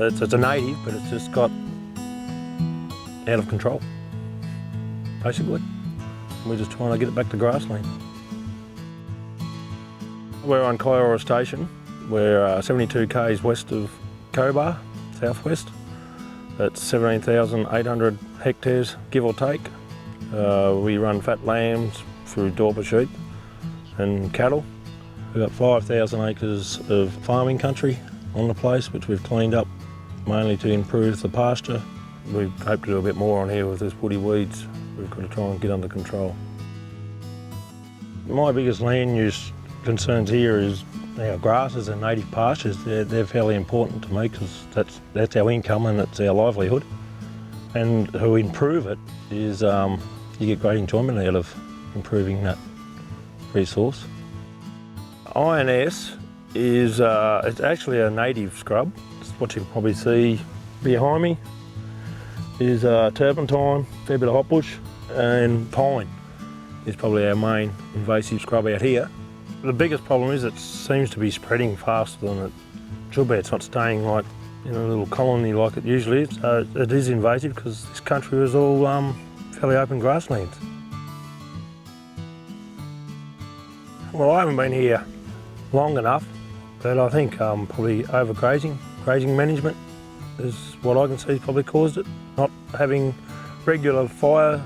It's a native, but it's just got out of control, basically. We're just trying to get it back to grassland. We're on Kia Ora station. We're 72 k's west of Cobar, southwest. It's 17,800 hectares, give or take. We run fat lambs through Dorper sheep and cattle. We've got 5,000 acres of farming country on the place, which we've cleaned up mainly to improve the pasture. We hope to do a bit more on here with this woody weeds. We've got to try and get under control. My biggest land use concerns here is our grasses and native pastures. They're fairly important to me because that's our income and it's our livelihood. And to improve it is you get great enjoyment out of improving that resource. INS is it's actually a native scrub. It's what you can probably see behind me is turpentine, a fair bit of hotbush, and pine is probably our main invasive scrub out here. The biggest problem is it seems to be spreading faster than it should be. It's not staying like in a little colony like it usually is. So it is invasive because this country is all fairly open grasslands. Well, I haven't been here long enough, but I think probably overgrazing, grazing management is what I can see probably caused it. Not having regular fire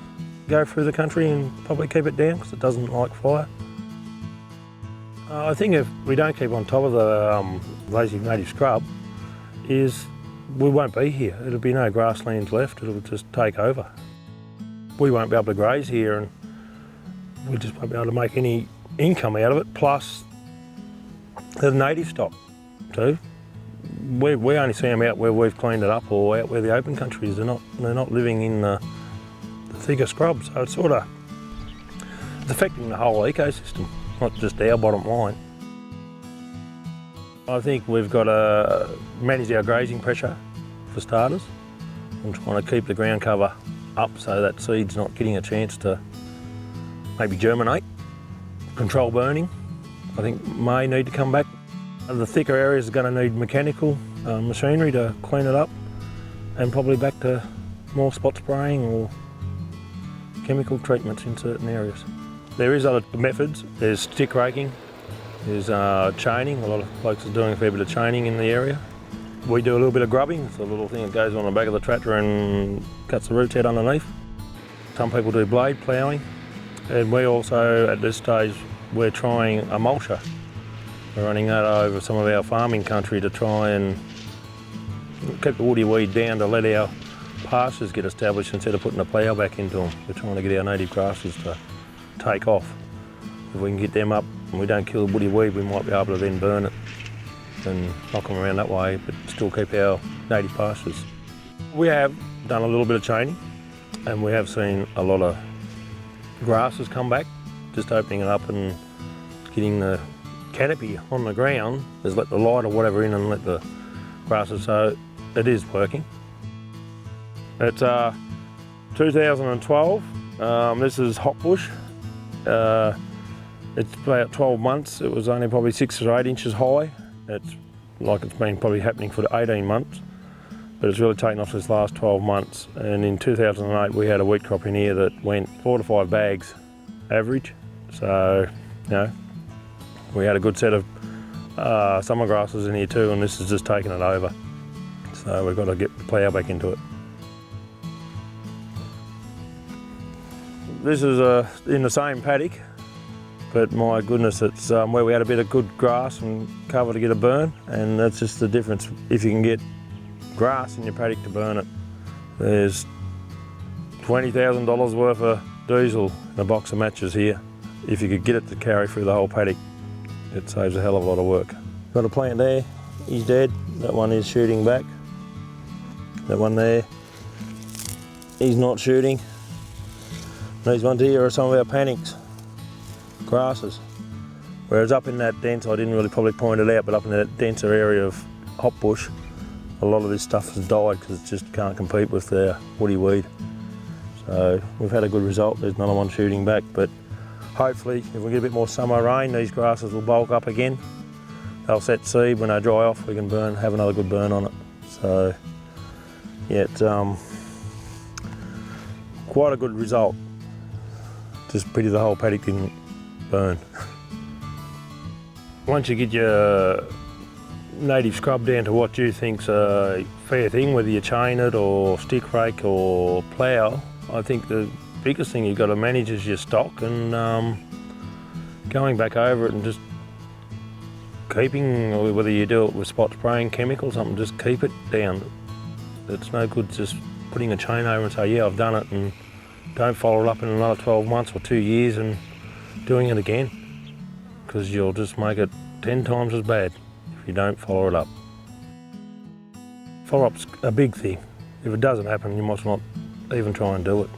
go through the country and probably keep it down because it doesn't like fire. I think if we don't keep on top of the invasive native scrub, is we won't be here. It'll be no grasslands left, it'll just take over. We won't be able to graze here and we just won't be able to make any income out of it, plus the native stock too. We only see them out where we've cleaned it up or out where the open country is. They're not living in the thicker scrub, so it's affecting the whole ecosystem, not just our bottom line. I think we've got to manage our grazing pressure for starters and trying to keep the ground cover up so that seed's not getting a chance to maybe germinate. Control burning, I think may need to come back. The thicker areas are going to need mechanical machinery to clean it up, and probably back to more spot spraying or chemical treatments in certain areas. There is other methods. There's stick raking, there's chaining. A lot of folks are doing a fair bit of chaining in the area. We do a little bit of grubbing. It's a little thing that goes on the back of the tractor and cuts the roots out underneath. Some people do blade ploughing, and we also, at this stage, we're trying a mulcher. We're running that over some of our farming country to try and keep the woody weed down to let our pastures get established instead of putting a plough back into them. We're trying to get our native grasses to take off. If we can get them up and we don't kill the woody weed, we might be able to then burn it and knock them around that way, but still keep our native pastures. We have done a little bit of chaining and we have seen a lot of grasses come back. Just opening it up and getting the canopy on the ground has let the light or whatever in and let the grasses, so it is working. It's 2012, this is hot bush. It's about 12 months, it was only probably 6 or 8 inches high. It's been probably happening for 18 months, but it's really taken off this last 12 months. And in 2008 we had a wheat crop in here that went 4 to 5 bags average. So, you know, we had a good set of summer grasses in here too, and this is just taking it over. So we've got to get the plough back into it. This is in the same paddock, but my goodness, it's where we had a bit of good grass and cover to get a burn, and that's just the difference. If you can get grass in your paddock to burn it, there's $20,000 worth of diesel in a box of matches here. If you could get it to carry through the whole paddock, it saves a hell of a lot of work. Got a plant there, he's dead. That one is shooting back. That one there, he's not shooting. These ones here are some of our panics, grasses. Whereas up in that dense, I didn't really probably point it out, but up in that denser area of hot bush, a lot of this stuff has died because it just can't compete with the woody weed. So we've had a good result. There's another one shooting back, but hopefully if we get a bit more summer rain, these grasses will bulk up again. They'll set seed. When they dry off, we can have another good burn on it. So yeah, it's quite a good result. Just pity the whole paddock didn't burn. Once you get your native scrub down to what you think's a fair thing, whether you chain it or stick rake or plough, I think the biggest thing you've got to manage is your stock, and going back over it and just keeping, or whether you do it with spot spraying chemical or something, just keep it down. It's no good just putting a chain over and say, yeah, I've done it, and don't follow it up in another 12 months or 2 years and doing it again, because you'll just make it 10 times as bad if you don't follow it up. Follow-up's a big thing. If it doesn't happen, you must not even try and do it.